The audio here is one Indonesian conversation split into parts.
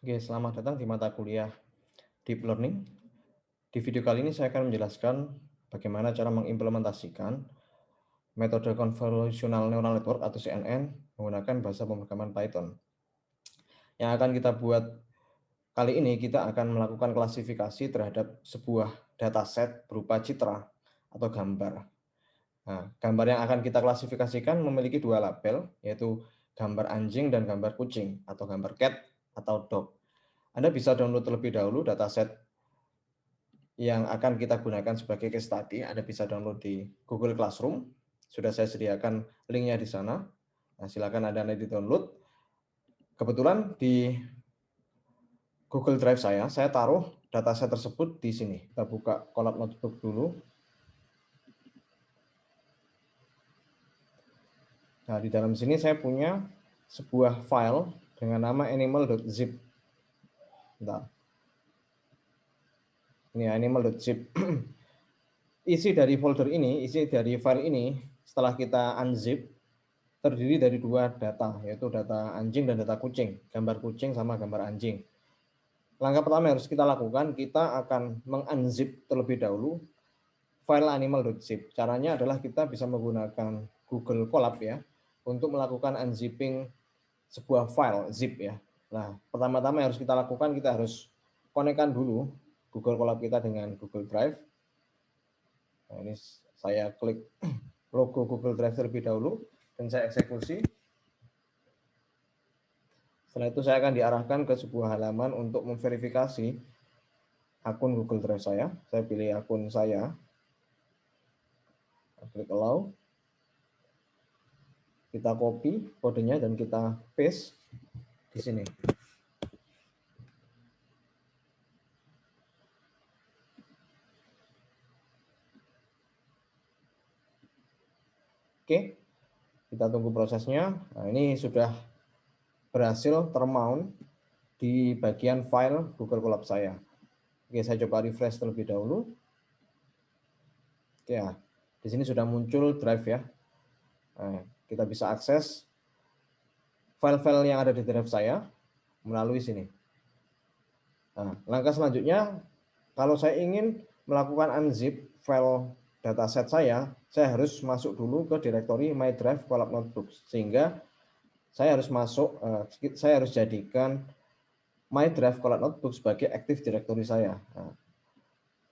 Oke, selamat datang di mata kuliah Deep Learning. Di video kali ini saya akan menjelaskan bagaimana cara mengimplementasikan metode Convolutional Neural Network atau CNN menggunakan bahasa pemrograman Python. Yang akan kita buat kali ini, kita akan melakukan klasifikasi terhadap sebuah dataset berupa citra atau gambar. Nah, gambar yang akan kita klasifikasikan memiliki dua label, yaitu gambar anjing dan gambar kucing, atau gambar cat atau dog. Anda bisa download terlebih dahulu dataset yang akan kita gunakan sebagai case study. Anda bisa download di Google Classroom. Sudah saya sediakan linknya di sana. Nah, silakan Anda nanti download. Kebetulan di Google Drive saya taruh dataset tersebut di sini. Kita buka Colab Notebook dulu. Nah, di dalam sini saya punya sebuah file dengan nama animal.zip. Bentar. Ini animal.zip. Isi dari folder ini, isi dari file ini, setelah kita unzip, terdiri dari dua data, yaitu data anjing dan data kucing, gambar kucing sama gambar anjing. Langkah pertama yang harus kita lakukan, kita akan mengunzip terlebih dahulu file animal.zip. Caranya adalah kita bisa menggunakan Google Colab ya, untuk melakukan unzipping sebuah file zip ya. Nah, pertama-tama yang harus kita lakukan, kita harus konekkan dulu Google Colab kita dengan Google Drive. Nah, ini saya klik logo Google Drive terlebih dahulu dan saya eksekusi. Setelah itu saya akan diarahkan ke sebuah halaman untuk memverifikasi akun Google Drive saya. Saya pilih akun saya, klik allow. Kita copy kodenya dan kita paste di sini. Oke, kita tunggu prosesnya. Nah, ini sudah berhasil termount di bagian file Google Colab saya. Oke, saya coba refresh terlebih dahulu. Oke, ya, di sini sudah muncul drive ya. Nah, kita bisa akses file-file yang ada di drive saya melalui sini. Nah, langkah selanjutnya, kalau saya ingin melakukan unzip file dataset saya harus masuk dulu ke direktori My Drive Colab Notebooks, sehingga saya harus jadikan My Drive Colab Notebooks sebagai active directory saya. Nah,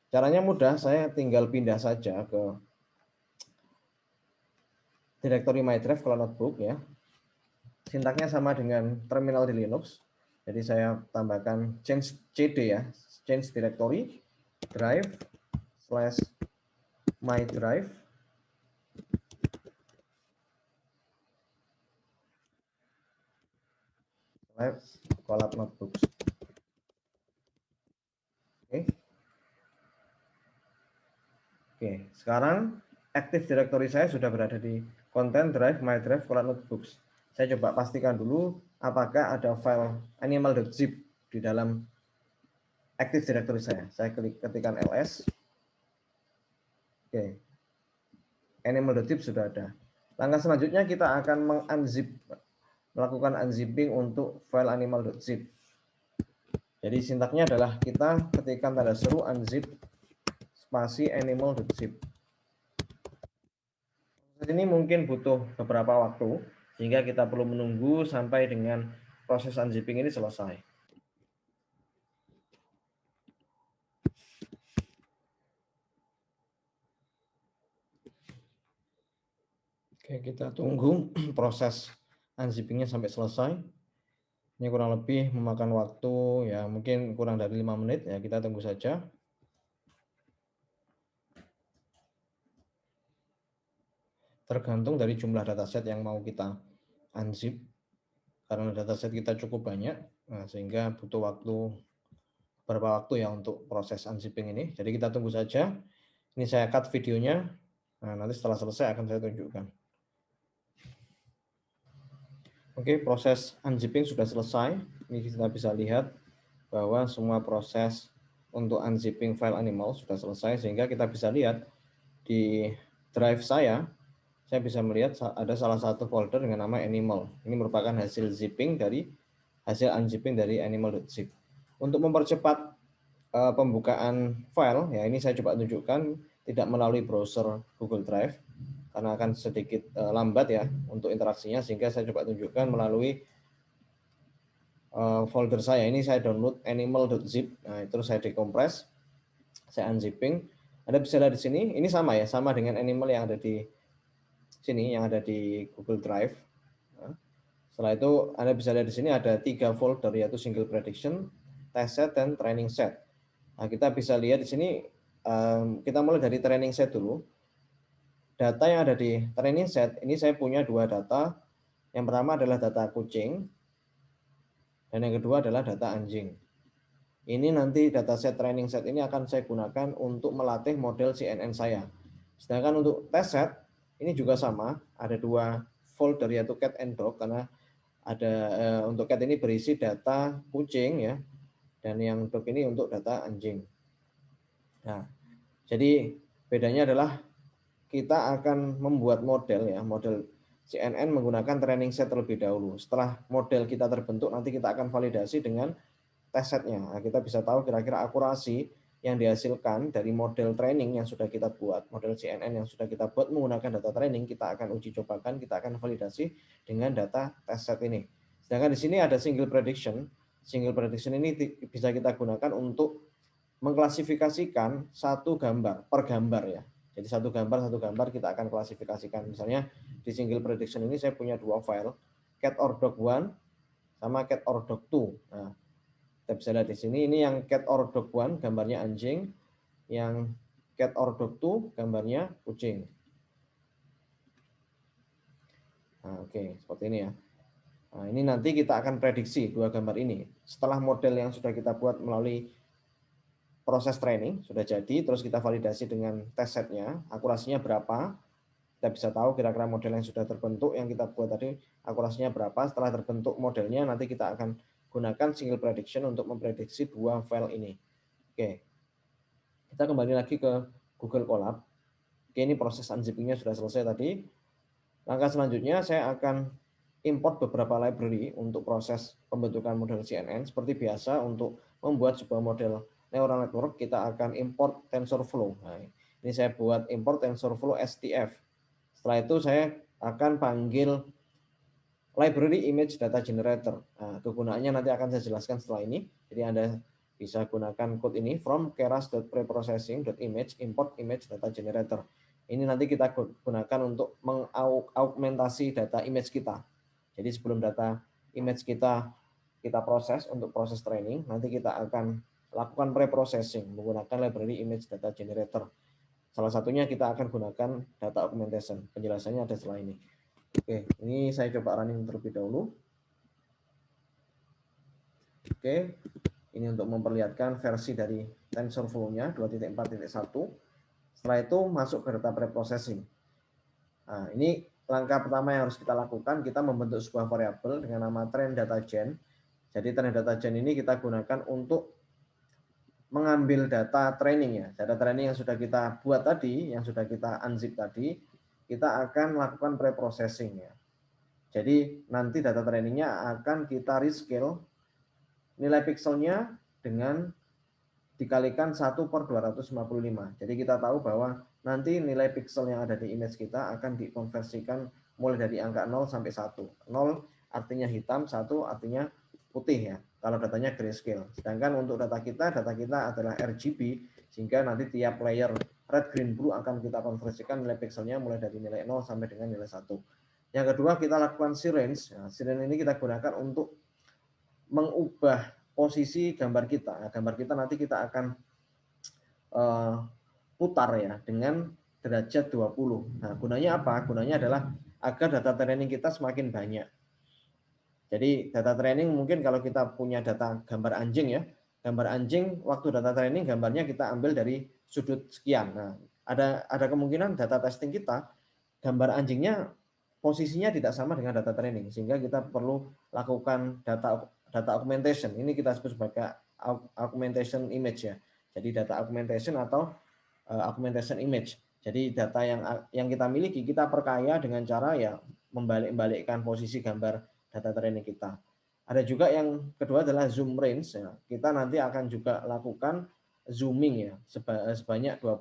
caranya mudah, saya tinggal pindah saja ke direktori My Drive Colab Notebook ya. Sintaknya sama dengan terminal di Linux. Jadi saya tambahkan change cd ya, change directory drive / my drive / Colab Notebooks. Oke, sekarang active directory saya sudah berada di content drive my drive Colab Notebooks. Saya coba pastikan dulu apakah ada file animal.zip di dalam active directory saya. Saya ketikkan ls. Oke, animal.zip sudah ada. Langkah selanjutnya kita akan melakukan unzipping untuk file animal.zip. Jadi sintaknya adalah kita ketikkan tanda seru unzip spasi animal.zip. Ini mungkin butuh beberapa waktu, sehingga kita perlu menunggu sampai dengan proses unzipping ini selesai. Oke, kita tunggu proses unzippingnya sampai selesai. Ini kurang lebih memakan waktu ya mungkin kurang dari 5 menit ya, kita tunggu saja. Tergantung dari jumlah dataset yang mau kita unzip. Karena dataset kita cukup banyak, nah, sehingga butuh beberapa waktu ya untuk proses unzipping ini. Jadi kita tunggu saja. Ini saya cut videonya. Nah, nanti setelah selesai akan saya tunjukkan. Oke, proses unzipping sudah selesai. Ini kita bisa lihat bahwa semua proses untuk unzipping file animal sudah selesai, sehingga kita bisa lihat di drive saya bisa melihat ada salah satu folder dengan nama animal. Ini merupakan hasil zipping dari hasil unzipping dari animal.zip. Untuk mempercepat pembukaan file, ya ini saya coba tunjukkan tidak melalui browser Google Drive, karena akan sedikit lambat ya untuk interaksinya, sehingga saya coba tunjukkan melalui folder saya. Ini saya download animal.zip, nah itu saya dekompres, saya unzipping. Anda bisa lihat di sini, ini sama ya, sama dengan animal yang ada di sini, yang ada di Google Drive. Nah, setelah itu Anda bisa lihat di sini ada 3 folder, yaitu single prediction, test set, dan training set. Nah, kita bisa lihat di sini, kita mulai dari training set dulu. Data yang ada di training set, ini saya punya 2 data. Yang pertama adalah data kucing, dan yang kedua adalah data anjing. Ini nanti dataset training set ini akan saya gunakan untuk melatih model CNN saya. Sedangkan untuk test set, ini juga sama, ada 2 folder, yaitu cat and dog, karena ada untuk cat ini berisi data kucing ya, dan yang dog ini untuk data anjing. Nah, jadi bedanya adalah kita akan membuat model ya, model CNN menggunakan training set terlebih dahulu. Setelah model kita terbentuk, nanti kita akan validasi dengan test setnya. Nah, kita bisa tahu kira-kira akurasi yang dihasilkan dari model training yang sudah kita buat, model CNN yang sudah kita buat menggunakan data training, kita akan uji cobakan, kita akan validasi dengan data test set ini. Sedangkan di sini ada single prediction. Single prediction ini bisa kita gunakan untuk mengklasifikasikan satu gambar per gambar ya. Jadi satu gambar kita akan klasifikasikan. Misalnya di single prediction ini saya punya 2 file, cat or dog 1 sama cat or dog 2. Nah, kita bisa lihat di sini, ini yang cat or dog 1 gambarnya anjing, yang cat or dog 2 gambarnya kucing. Nah, oke, seperti ini ya. Nah, ini nanti kita akan prediksi 2 gambar ini. Setelah model yang sudah kita buat melalui proses training sudah jadi, terus kita validasi dengan test setnya, akurasinya berapa, kita bisa tahu kira-kira model yang sudah terbentuk, yang kita buat tadi akurasinya berapa. Setelah terbentuk modelnya, nanti kita akan gunakan single prediction untuk memprediksi 2 file ini. Oke, kita kembali lagi ke Google Colab. Oke, ini proses unzippingnya sudah selesai tadi. Langkah selanjutnya saya akan import beberapa library untuk proses pembentukan model CNN. Seperti biasa, untuk membuat sebuah model neural network, kita akan import TensorFlow. Nah, ini saya buat import TensorFlow STF. Setelah itu saya akan panggil library image data generator. Nah, kegunaannya nanti akan saya jelaskan setelah ini. Jadi Anda bisa gunakan code ini, from keras.preprocessing.image import image data generator. Ini nanti kita gunakan untuk mengaugmentasi data image kita. Jadi sebelum data image kita proses untuk proses training, nanti kita akan lakukan preprocessing menggunakan library image data generator. Salah satunya kita akan gunakan data augmentation. Penjelasannya ada setelah ini. Oke, ini saya coba running terlebih dahulu. Oke, ini untuk memperlihatkan versi dari TensorFlow-nya 2.4.1. Setelah itu masuk ke data preprocessing. Nah, ini langkah pertama yang harus kita lakukan, kita membentuk sebuah variabel dengan nama train data gen. Jadi train data gen ini kita gunakan untuk mengambil data training ya. Data training yang sudah kita buat tadi, yang sudah kita unzip tadi, kita akan lakukan preprocessing ya. Jadi nanti data trainingnya akan kita rescale nilai pixelnya dengan dikalikan 1/255. Jadi kita tahu bahwa nanti nilai pixel yang ada di image kita akan dikonversikan mulai dari angka 0 sampai 1. 0 artinya hitam, 1 artinya putih ya, kalau datanya grayscale. Sedangkan untuk data kita adalah RGB, sehingga nanti tiap layer red, green, blue akan kita konversikan nilai pixelnya mulai dari nilai 0 sampai dengan nilai 1. Yang kedua, kita lakukan serange. Nah, serange ini kita gunakan untuk mengubah posisi gambar kita. Nah, gambar kita nanti kita akan putar ya dengan derajat 20. Nah, gunanya apa? Gunanya adalah agar data training kita semakin banyak. Jadi data training mungkin kalau kita punya data gambar anjing ya, gambar anjing waktu data training gambarnya kita ambil dari sudut sekian. Nah, ada kemungkinan data testing kita gambar anjingnya posisinya tidak sama dengan data training, sehingga kita perlu lakukan data augmentation. Ini kita sebut sebagai augmentation image ya. Jadi data augmentation atau augmentation image. Jadi data yang kita miliki kita perkaya dengan cara ya membalik-balikkan posisi gambar data training kita. Ada juga yang kedua adalah zoom range ya. Kita nanti akan juga lakukan zooming ya sebanyak 20%.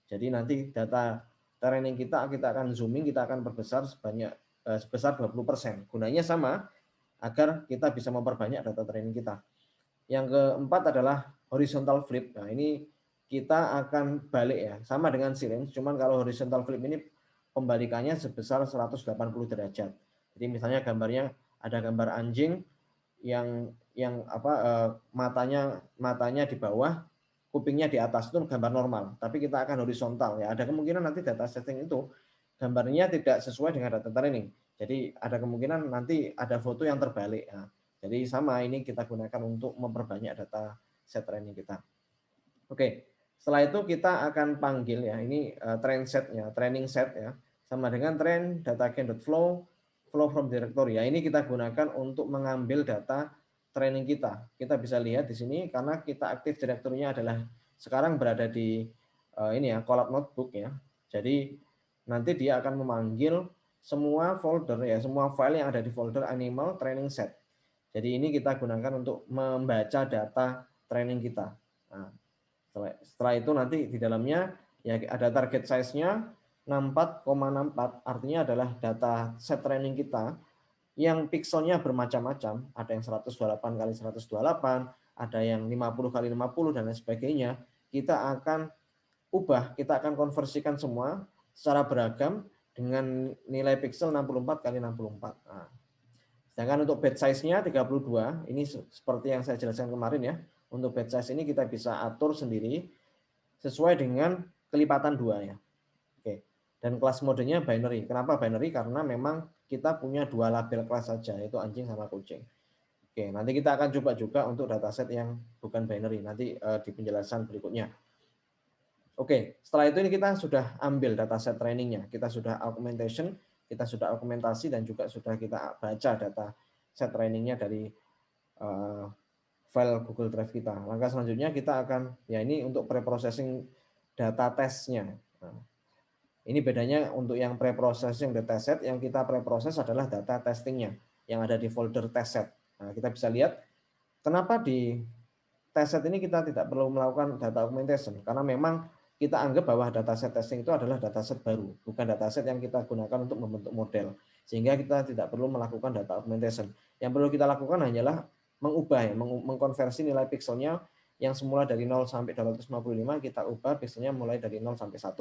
Jadi nanti data training kita akan zooming, kita akan perbesar sebesar 20%. Gunanya sama agar kita bisa memperbanyak data training kita. Yang keempat adalah horizontal flip. Nah, ini kita akan balik ya, sama dengan range, cuman kalau horizontal flip ini pembalikannya sebesar 180 derajat. Jadi misalnya gambarnya ada gambar anjing yang matanya di bawah, kupingnya di atas, itu gambar normal. Tapi kita akan horizontal ya. Ada kemungkinan nanti data setting itu gambarnya tidak sesuai dengan data training. Jadi ada kemungkinan nanti ada foto yang terbalik. Nah, jadi sama ini kita gunakan untuk memperbanyak data set training kita. Oke, setelah itu kita akan panggil ya, ini train set ya, training set ya, sama dengan train data.flow flow from directory ya. Ini kita gunakan untuk mengambil data training kita. Kita bisa lihat di sini karena kita aktif direkturnya adalah sekarang berada di ini ya, Colab Notebook ya. Jadi nanti dia akan memanggil semua folder ya, semua file yang ada di folder animal training set. Jadi ini kita gunakan untuk membaca data training kita. Nah, setelah itu nanti di dalamnya ya ada target size-nya 64,64, artinya adalah data set training kita yang pixelnya bermacam-macam, ada yang 128 kali 128, ada yang 50 kali 50 dan lain sebagainya. Kita akan kita akan konversikan semua secara beragam dengan nilai pixel 64 kali 64. Nah, sedangkan untuk batch size-nya 32, ini seperti yang saya jelaskan kemarin ya. Untuk batch size ini kita bisa atur sendiri sesuai dengan kelipatan 2 ya. Oke. Dan kelas modenya binary. Kenapa binary? Karena memang kita punya 2 label kelas saja, yaitu anjing sama kucing. Oke, nanti kita akan coba juga untuk dataset yang bukan binary nanti di penjelasan berikutnya. Oke, setelah itu ini kita sudah ambil dataset trainingnya, kita sudah augmentation, kita sudah argumentasi dan juga sudah kita baca data set trainingnya dari file Google Drive kita. Langkah selanjutnya kita akan, ya ini untuk preprocessing data testnya. Nah, ini bedanya untuk yang preprocessing data set, yang kita preproses adalah data testingnya, yang ada di folder test set. Nah, kita bisa lihat kenapa di test set ini kita tidak perlu melakukan data augmentation, karena memang kita anggap bahwa dataset testing itu adalah dataset baru, bukan dataset yang kita gunakan untuk membentuk model. Sehingga kita tidak perlu melakukan data augmentation. Yang perlu kita lakukan hanyalah mengubah, mengkonversi nilai pixelnya yang semula dari 0 sampai 255, kita ubah pixelnya mulai dari 0 sampai 1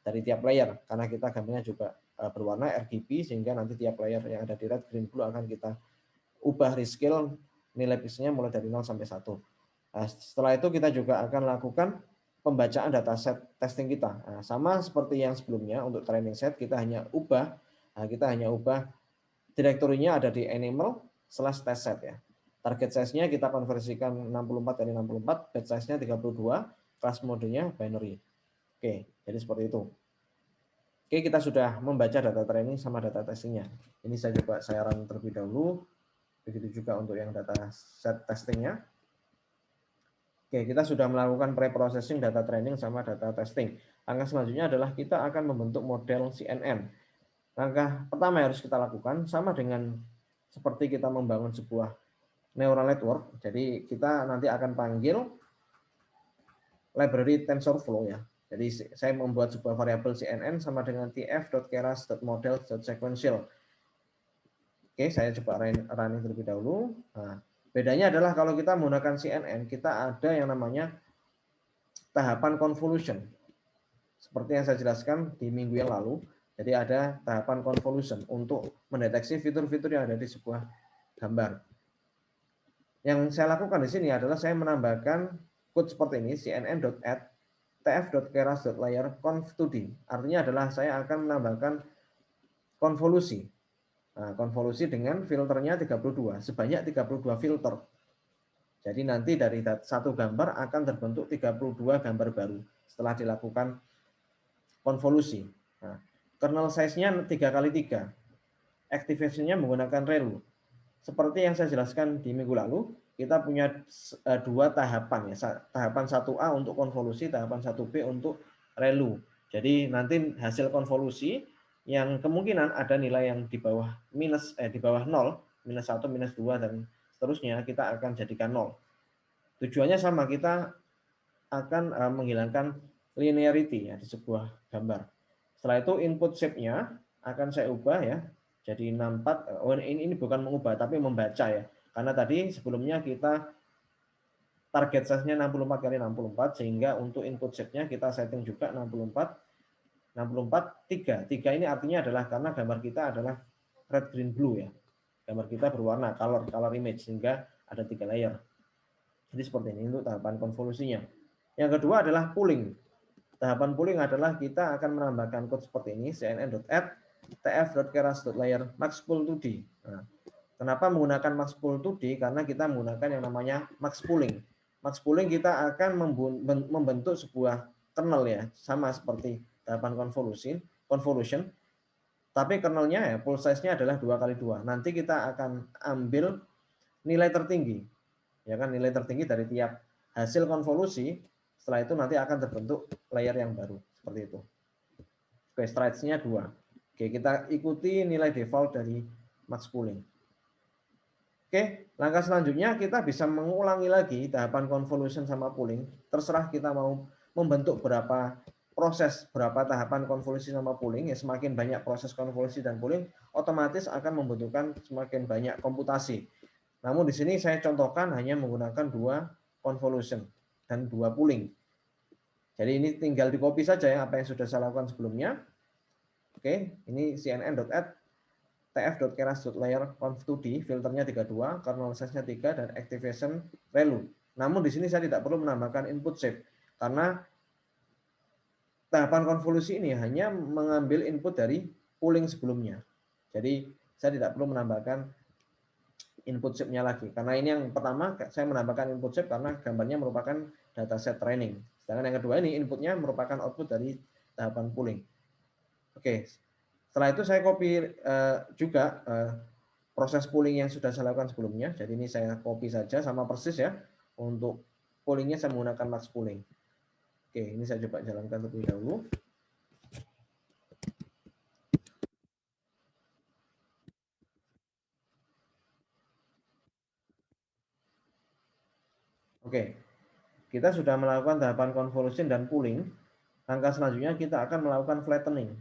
dari tiap layer. Karena kita gambarnya juga berwarna RGB, sehingga nanti tiap layer yang ada di red, green, blue akan kita ubah rescale nilai pixelnya mulai dari 0 sampai 1. Nah, setelah itu kita juga akan lakukan pembacaan dataset testing kita. Nah, sama seperti yang sebelumnya untuk training set kita hanya ubah direktorinya ada di animal/test set ya. Target size-nya kita konversikan 64 kali 64, batch size-nya 32, kelas modenya binary. Oke, jadi seperti itu. Oke, kita sudah membaca data training sama data testingnya. Ini saya coba saya run terlebih dahulu. Begitu juga untuk yang data set testingnya. Oke, kita sudah melakukan pre-processing data training sama data testing. Langkah selanjutnya adalah kita akan membentuk model CNN. Langkah pertama yang harus kita lakukan sama dengan seperti kita membangun sebuah neural network. Jadi kita nanti akan panggil library TensorFlow ya. Jadi saya membuat sebuah variabel CNN sama dengan tf.keras.model.sequential. Oke, saya coba running terlebih dahulu. Nah, bedanya adalah kalau kita menggunakan CNN, kita ada yang namanya tahapan convolution. Seperti yang saya jelaskan di minggu yang lalu, jadi ada tahapan convolution untuk mendeteksi fitur-fitur yang ada di sebuah gambar. Yang saya lakukan di sini adalah saya menambahkan code seperti ini, cnn.add tf.keras.layer conv2d. Artinya adalah saya akan menambahkan konvolusi. Nah, konvolusi dengan filternya 32, sebanyak 32 filter. Jadi nanti dari satu gambar akan terbentuk 32 gambar baru setelah dilakukan konvolusi. Nah, kernel size-nya 3x3. Activation-nya menggunakan ReLU. Seperti yang saya jelaskan di minggu lalu, kita punya dua tahapan ya. Tahapan 1A untuk konvolusi, tahapan 1B untuk ReLU. Jadi nanti hasil konvolusi yang kemungkinan ada nilai yang di bawah di bawah 0, minus 1, minus 2, dan seterusnya, kita akan jadikan 0. Tujuannya sama, kita akan menghilangkan linearity ya di sebuah gambar. Setelah itu input shape-nya akan saya ubah ya, jadi 64. Oh, ini bukan mengubah, tapi membaca ya. Karena tadi sebelumnya kita target size-nya 64 kali 64, sehingga untuk input shape-nya kita setting juga 64, 3. 3 ini artinya adalah karena gambar kita adalah red, green, blue ya. Gambar kita berwarna, color image, sehingga ada 3 layer. Jadi seperti ini untuk tahapan konvolusinya. Yang kedua adalah pooling. Tahapan pooling adalah kita akan menambahkan code seperti ini, cnn.add tf.keras.layer max pool 2D. Nah, kenapa menggunakan max pool 2D? Karena kita menggunakan yang namanya max pooling. Max pooling kita akan membentuk sebuah kernel ya, sama seperti tahapan convolution. Tapi kernelnya ya, pool size-nya adalah 2x2. Nanti kita akan ambil nilai tertinggi. Ya kan, nilai tertinggi dari tiap hasil konvolusi. Setelah itu nanti akan terbentuk layer yang baru seperti itu. Oke, strides-nya 2. Oke, kita ikuti nilai default dari max pooling. Oke, langkah selanjutnya kita bisa mengulangi lagi tahapan convolution sama pooling. Terserah kita mau membentuk berapa proses, berapa tahapan konvolusi sama pooling. Ya, semakin banyak proses konvolusi dan pooling, otomatis akan membutuhkan semakin banyak komputasi. Namun di sini saya contohkan hanya menggunakan 2 convolution dan 2 pooling. Jadi ini tinggal di copy saja ya apa yang sudah saya lakukan sebelumnya. Oke, ini cnn.add tf.keras.layer conv2d, filternya 32, kernel size-nya 3, dan activation value. Namun di sini saya tidak perlu menambahkan input shape karena tahapan konvolusi ini hanya mengambil input dari pooling sebelumnya. Jadi saya tidak perlu menambahkan input shape-nya lagi. Karena ini yang pertama saya menambahkan input shape karena gambarnya merupakan dataset training. Sedangkan yang kedua ini inputnya merupakan output dari tahapan pooling. Oke, setelah itu saya copy juga proses pooling yang sudah saya lakukan sebelumnya. Jadi ini saya copy saja sama persis ya. Untuk poolingnya saya menggunakan max pooling. Oke, ini saya coba jalankan terlebih dahulu. Oke, kita sudah melakukan tahapan convolution dan pooling. Langkah selanjutnya kita akan melakukan flattening.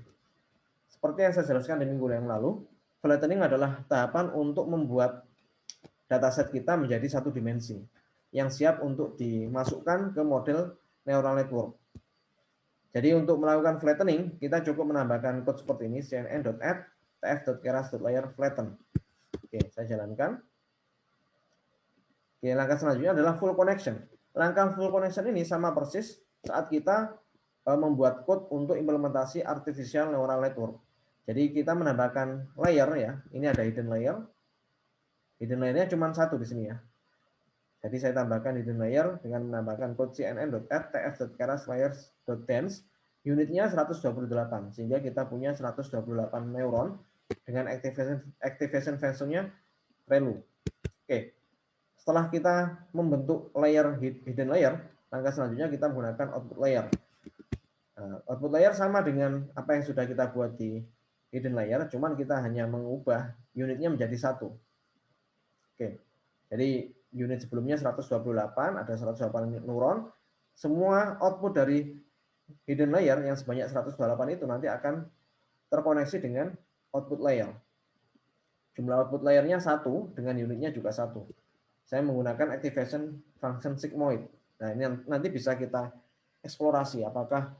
Seperti yang saya jelaskan di minggu yang lalu, flattening adalah tahapan untuk membuat dataset kita menjadi satu dimensi yang siap untuk dimasukkan ke model neural network. Jadi untuk melakukan flattening, kita cukup menambahkan code seperti ini, cnn.add tf.keras.layer flatten. Oke, saya jalankan. Oke, langkah selanjutnya adalah full connection. Langkah full connection ini sama persis saat kita membuat code untuk implementasi artificial neural network. Jadi kita menambahkan layer ya. Ini ada hidden layer. Hidden layernya cuma satu di sini ya. Jadi saya tambahkan hidden layer dengan menambahkan code cnn.add tf.keras.layers.dense. Unitnya 128 sehingga kita punya 128 neuron dengan activation function-nya ReLU. Oke. Setelah kita membentuk layer hidden layer, langkah selanjutnya kita menggunakan output layer. Output layer sama dengan apa yang sudah kita buat di hidden layer, cuman kita hanya mengubah unitnya menjadi 1. Oke. Jadi unit sebelumnya 128, ada 128 neuron. Semua output dari hidden layer yang sebanyak 128 itu nanti akan terkoneksi dengan output layer. Jumlah output layernya 1, dengan unitnya juga 1. Saya menggunakan activation function sigmoid. Nah, ini nanti bisa kita eksplorasi apakah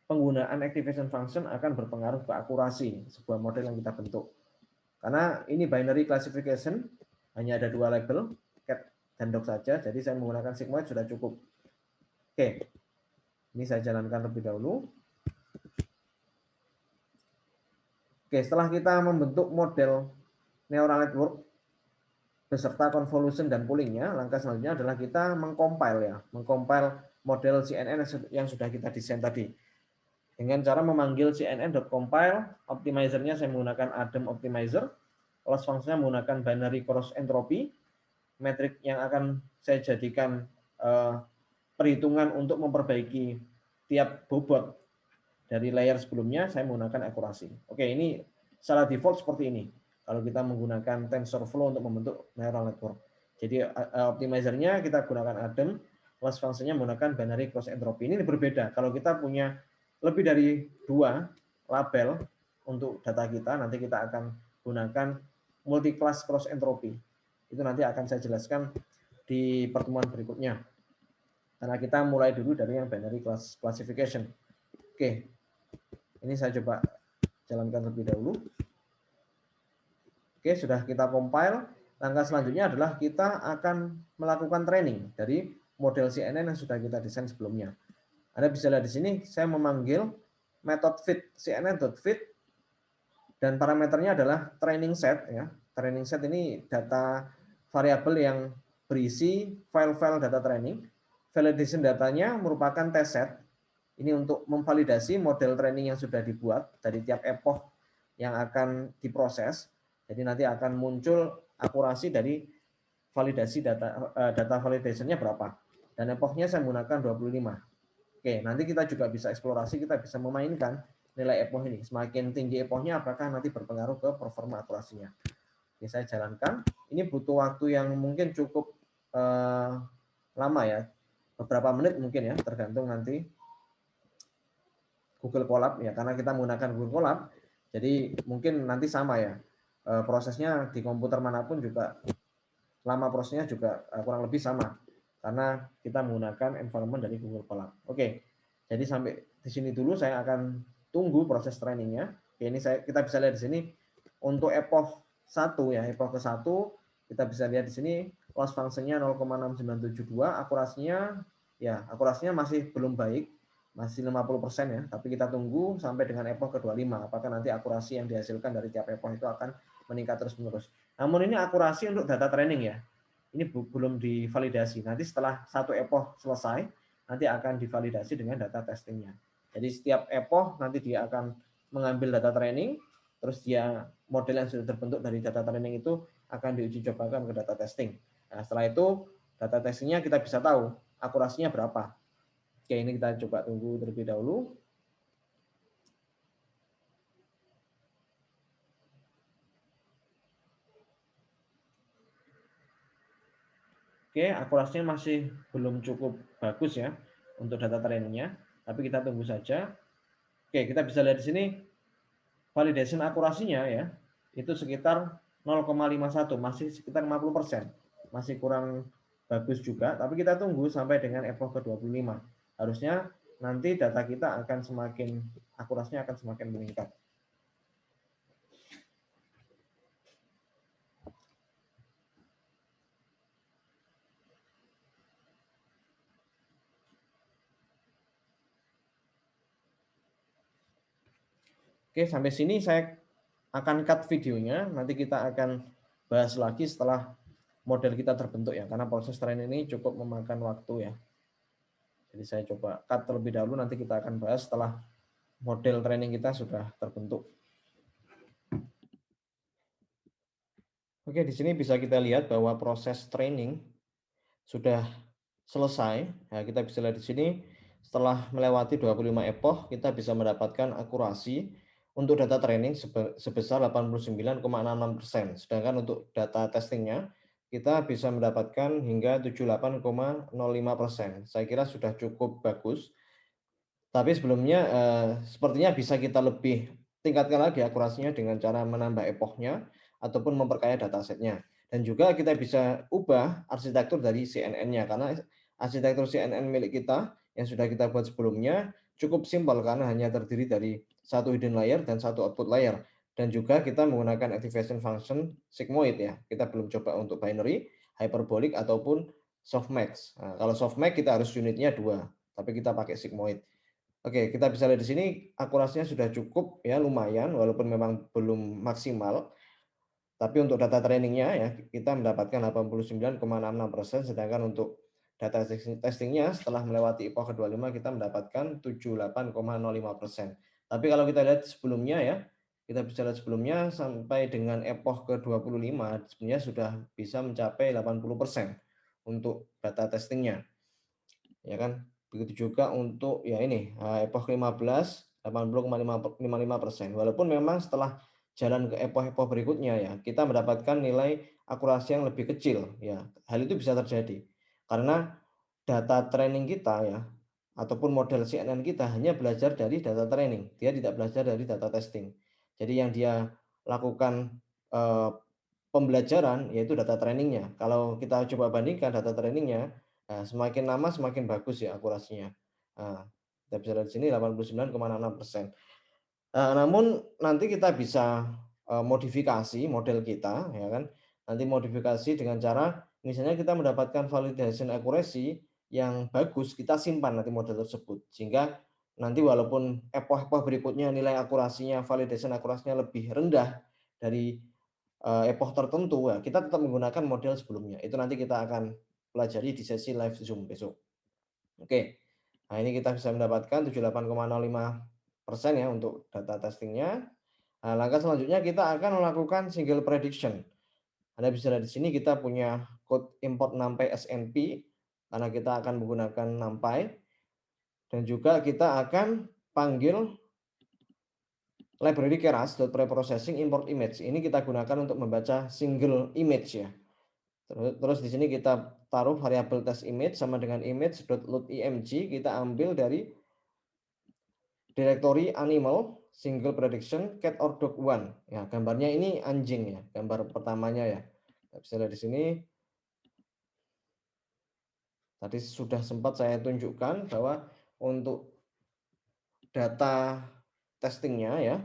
penggunaan activation function akan berpengaruh ke akurasi sebuah model yang kita bentuk. Karena ini binary classification, hanya ada 2 label, cat dan dog saja, jadi saya menggunakan sigmoid sudah cukup. Oke, ini saya jalankan terlebih dahulu. Oke, setelah kita membentuk model neural network beserta convolution dan poolingnya, langkah selanjutnya adalah kita mengcompile model CNN yang sudah kita desain tadi. Dengan cara memanggil cnn.compile, optimizer-nya saya menggunakan ADAM optimizer, loss function-nya menggunakan binary cross entropy, metrik yang akan saya jadikan perhitungan untuk memperbaiki tiap bobot dari layer sebelumnya, saya menggunakan akurasi. Oke, ini secara default seperti ini. kalau kita menggunakan TensorFlow untuk membentuk neural network. Jadi optimizernya kita gunakan ADEM, loss function-nya menggunakan binary cross entropy. Ini berbeda. Kalau kita punya lebih dari 2 label untuk data kita, nanti kita akan gunakan multi-class cross entropy. Itu nanti akan saya jelaskan di pertemuan berikutnya. Karena kita mulai dulu dari yang binary classification. Oke, ini saya coba jalankan terlebih dahulu. Oke, sudah kita compile. Langkah selanjutnya adalah kita akan melakukan training dari model CNN yang sudah kita desain sebelumnya. Anda bisa lihat di sini, saya memanggil method fit cnn.fit dan parameternya adalah training set ya. Training set ini data variabel yang berisi file-file data training. Validation datanya merupakan test set. Ini untuk memvalidasi model training yang sudah dibuat dari tiap epoch yang akan diproses. Jadi nanti akan muncul akurasi dari validasi data validation-nya berapa. Dan epochnya saya menggunakan 25. Oke, nanti kita juga bisa eksplorasi, kita bisa memainkan nilai epoch ini. Semakin tinggi epochnya, apakah nanti berpengaruh ke performa akurasinya. Oke, saya jalankan. Ini butuh waktu yang mungkin cukup lama ya. Beberapa menit mungkin ya, tergantung nanti Google Colab ya, karena kita menggunakan Google Colab. Jadi mungkin nanti sama ya. Prosesnya di komputer manapun juga lama prosesnya juga kurang lebih sama karena kita menggunakan environment dari Google Colab. Oke. Jadi sampai di sini dulu saya akan tunggu proses trainingnya. Oke, ini kita bisa lihat di sini untuk epoch 1 ya, epoch ke-1 kita bisa lihat di sini loss function-nya 0,6972, akurasinya masih belum baik, masih 50% ya, tapi kita tunggu sampai dengan epoch ke-25 apakah nanti akurasi yang dihasilkan dari tiap epoch itu akan meningkat terus-menerus. Namun ini akurasi untuk data training ya. Ini belum divalidasi. Nanti setelah satu epoch selesai, nanti akan divalidasi dengan data testingnya. Jadi setiap epoch nanti dia akan mengambil data training, terus dia model yang sudah terbentuk dari data training itu akan diuji cobakan ke data testing. Nah, setelah itu data testingnya kita bisa tahu akurasinya berapa. Oke, ini kita coba tunggu terlebih dahulu. Oke, akurasinya masih belum cukup bagus ya untuk data trainingnya, tapi kita tunggu saja. Oke, kita bisa lihat di sini validation akurasinya ya, itu sekitar 0,51, masih sekitar 50%. Masih kurang bagus juga, tapi kita tunggu sampai dengan epoch ke-25. Harusnya nanti data kita akan akurasinya akan semakin meningkat. Oke, sampai sini saya akan cut videonya. Nanti kita akan bahas lagi setelah model kita terbentuk ya, karena proses training ini cukup memakan waktu ya. Jadi saya coba cut terlebih dahulu, nanti kita akan bahas setelah model training kita sudah terbentuk. Oke, di sini bisa kita lihat bahwa proses training sudah selesai. Nah, kita bisa lihat di sini setelah melewati 25 epoch, kita bisa mendapatkan akurasi untuk data training sebesar 89,66%. Sedangkan untuk data testingnya, kita bisa mendapatkan hingga 78,05%. Saya kira sudah cukup bagus. Tapi sebelumnya sepertinya bisa kita lebih tingkatkan lagi akurasinya dengan cara menambah epochnya ataupun memperkaya datasetnya. Dan juga kita bisa ubah arsitektur dari CNN-nya karena arsitektur CNN milik kita yang sudah kita buat sebelumnya cukup simpel karena hanya terdiri dari satu hidden layer dan satu output layer. Dan juga kita menggunakan activation function sigmoid ya. Kita belum coba untuk binary, hyperbolic ataupun softmax. Nah, kalau softmax kita harus unitnya 2, tapi kita pakai sigmoid. Oke, kita bisa lihat di sini akurasinya sudah cukup ya, lumayan walaupun memang belum maksimal. Tapi untuk data trainingnya ya kita mendapatkan 89,66%, sedangkan untuk data testingnya setelah melewati epoch ke-25 kita mendapatkan 78,05%. Tapi kalau kita lihat sebelumnya ya, kita bisa lihat sebelumnya sampai dengan epoch ke-25 sebenarnya sudah bisa mencapai 80% untuk data testingnya. Ya kan? Begitu juga untuk ya ini epoch 15 80,55%. Walaupun memang setelah jalan ke epoch-epoch berikutnya ya, kita mendapatkan nilai akurasi yang lebih kecil ya. Hal itu bisa terjadi karena data training kita ya, ataupun model CNN kita hanya belajar dari data training, dia tidak belajar dari data testing. Jadi yang dia lakukan, eee, pembelajaran yaitu data trainingnya. Kalau kita coba bandingkan data trainingnya, semakin lama semakin bagus ya akurasinya. Nah, kita bisa lihat di sini 89,66%. Namun nanti kita bisa, modifikasi model kita ya kan, nanti modifikasi dengan cara misalnya kita mendapatkan validation accuracy yang bagus, kita simpan nanti model tersebut. Sehingga nanti walaupun epoch-epoch berikutnya nilai akurasinya, validation akurasinya lebih rendah dari, epoch tertentu, ya kita tetap menggunakan model sebelumnya. Itu nanti kita akan pelajari di sesi live Zoom besok. Oke. Nah, ini kita bisa mendapatkan 78,05% ya untuk data testingnya. Nah, langkah selanjutnya kita akan melakukan single prediction. Anda bisa lihat di sini kita punya code import numpy SNP karena kita akan menggunakan numpy dan juga kita akan panggil library keras.preprocessing import image. Ini kita gunakan untuk membaca single image ya. Terus di sini kita taruh variabel test image sama dengan image.loadimg, kita ambil dari directory animal single prediction cat or dog one. Ya, gambarnya ini anjing ya, gambar pertamanya ya. Kita bisa lihat di sini. Tadi sudah sempat saya tunjukkan bahwa untuk data testingnya ya,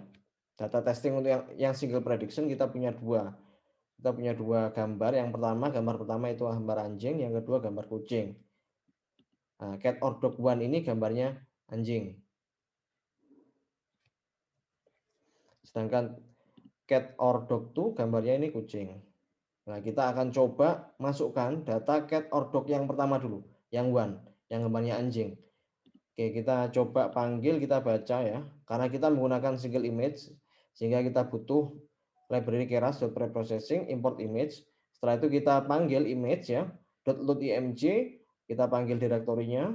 data testing untuk yang single prediction kita punya dua. Kita punya dua gambar. Yang pertama, gambar pertama itu gambar anjing, yang kedua gambar kucing. Nah, cat or dog one ini gambarnya anjing. Sedangkan cat or dog 2 gambarnya ini kucing. Nah, kita akan coba masukkan data cat or dog yang pertama dulu, yang one, yang gambarnya anjing. Oke, kita coba panggil, kita baca ya. Karena kita menggunakan single image, sehingga kita butuh library keras.preprocessing import image. Setelah itu kita panggil image ya, .loadimg, kita panggil direktorinya.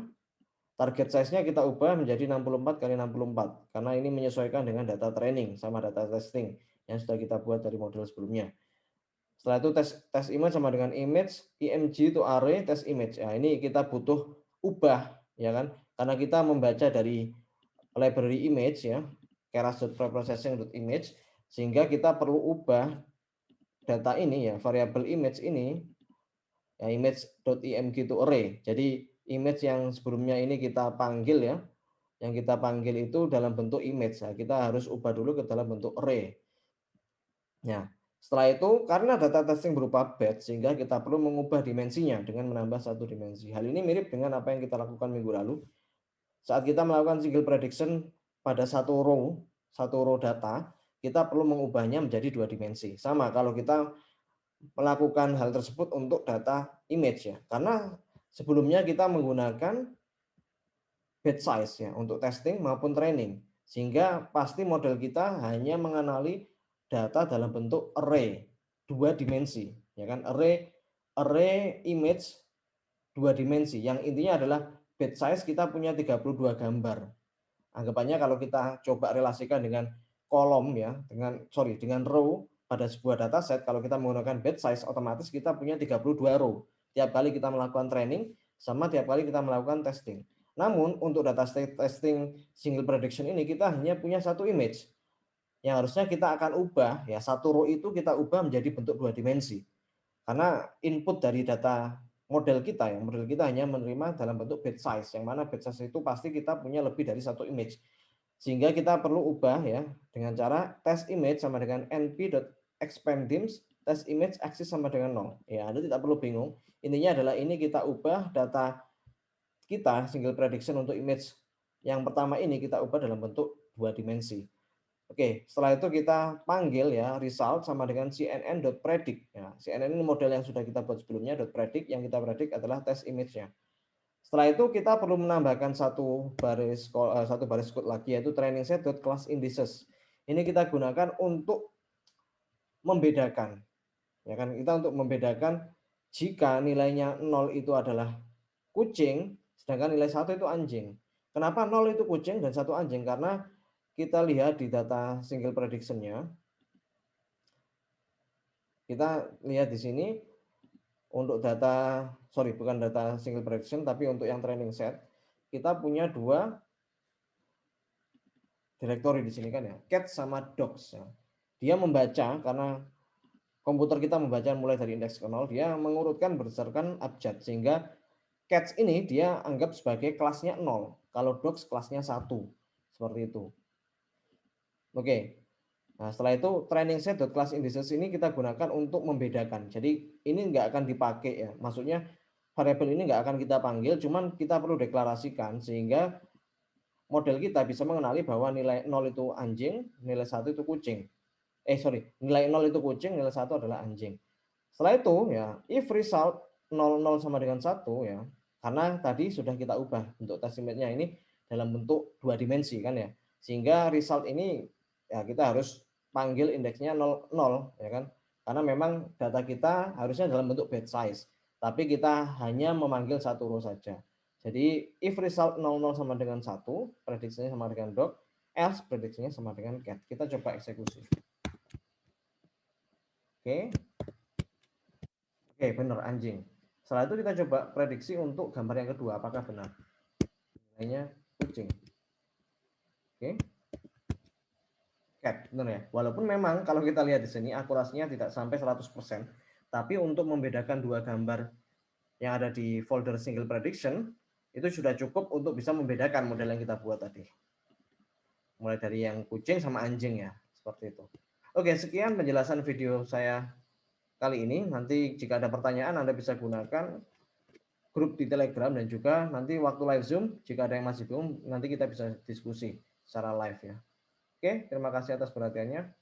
Target size-nya kita ubah menjadi 64 kali 64 karena ini menyesuaikan dengan data training sama data testing yang sudah kita buat dari model sebelumnya. Setelah itu tes image sama dengan image img itu array test image. Nah, ini kita butuh ubah ya kan? Karena kita membaca dari library image ya, keras.preprocessing.image, sehingga kita perlu ubah data ini ya, variabel image ini ya, image.img itu array. Jadi image yang sebelumnya ini kita panggil ya, yang kita panggil itu dalam bentuk image. Nah, kita harus ubah dulu ke dalam bentuk array. Nah, setelah itu karena data testing berupa batch sehingga kita perlu mengubah dimensinya dengan menambah satu dimensi. Hal ini mirip dengan apa yang kita lakukan minggu lalu. Saat kita melakukan single prediction pada satu row data, kita perlu mengubahnya menjadi dua dimensi. Sama kalau kita melakukan hal tersebut untuk data image ya. Karena sebelumnya kita menggunakan batch size ya untuk testing maupun training. Sehingga pasti model kita hanya mengenali data dalam bentuk array dua dimensi, ya kan? Array image dua dimensi yang intinya adalah batch size kita punya 32 gambar. Anggapannya kalau kita coba relasikan dengan kolom ya, dengan row pada sebuah dataset, kalau kita menggunakan batch size otomatis kita punya 32 row. Tiap kali kita melakukan training sama tiap kali kita melakukan testing. Namun untuk data testing single prediction ini kita hanya punya satu image. Yang harusnya kita akan ubah ya, satu row itu kita ubah menjadi bentuk dua dimensi. Karena input dari data model kita ya, model kita hanya menerima dalam bentuk batch size, yang mana batch size itu pasti kita punya lebih dari satu image. Sehingga kita perlu ubah ya dengan cara test image sama dengan np.expanddims test image axis sama dengan 0. Ya, Anda tidak perlu bingung. Intinya adalah ini kita ubah data kita single prediction untuk image yang pertama ini kita ubah dalam bentuk dua dimensi. Oke, setelah itu kita panggil ya result sama dengan cnn.predict. Ya, CNN ini model yang sudah kita buat sebelumnya .predict, yang kita predict adalah test image-nya. Setelah itu kita perlu menambahkan satu baris code lagi yaitu training set.class indices. Ini kita gunakan untuk membedakan ya kan, kita untuk membedakan jika nilainya 0 itu adalah kucing sedangkan nilai 1 itu anjing. Kenapa 0 itu kucing dan 1 anjing? Karena kita lihat di data single prediction-nya Kita lihat di sini untuk data, sorry bukan data single prediction, tapi untuk yang training set, kita punya 2 directory di sini kan ya, cats sama dogs ya. Dia membaca karena komputer kita membaca mulai dari indeks ke 0, dia mengurutkan berdasarkan abjad sehingga cats ini dia anggap sebagai kelasnya 0, kalau dogs kelasnya 1, seperti itu. Oke. Nah, setelah itu training set class indices ini kita gunakan untuk membedakan. Jadi ini nggak akan dipakai ya. Maksudnya variabel ini nggak akan kita panggil, cuman kita perlu deklarasikan sehingga model kita bisa mengenali bahwa nilai 0 itu anjing, nilai 1 itu kucing. Sorry, nilai 0 itu kucing, nilai 1 adalah anjing. Setelah itu ya, if result 00 sama dengan 1 ya, karena tadi sudah kita ubah bentuk test limit-nya ini dalam bentuk 2 dimensi kan ya. Sehingga result ini ya kita harus panggil indeksnya 0, 0 ya kan. Karena memang data kita harusnya dalam bentuk batch size, tapi kita hanya memanggil satu row saja. Jadi if result 00 sama dengan 1, prediksinya sama dengan dog, else prediksinya sama dengan cat. Kita coba eksekusi. Oke. Oke, benar anjing. Setelah itu kita coba prediksi untuk gambar yang kedua, apakah benar? Nilainya kucing. Oke. Cat, benar ya. Walaupun memang kalau kita lihat di sini akurasinya tidak sampai 100%, tapi untuk membedakan dua gambar yang ada di folder single prediction itu sudah cukup untuk bisa membedakan model yang kita buat tadi. Mulai dari yang kucing sama anjing ya, seperti itu. Oke, sekian penjelasan video saya kali ini. Nanti jika ada pertanyaan Anda bisa gunakan grup di Telegram dan juga nanti waktu live Zoom jika ada yang masih bingung nanti kita bisa diskusi secara live ya. Oke, terima kasih atas perhatiannya.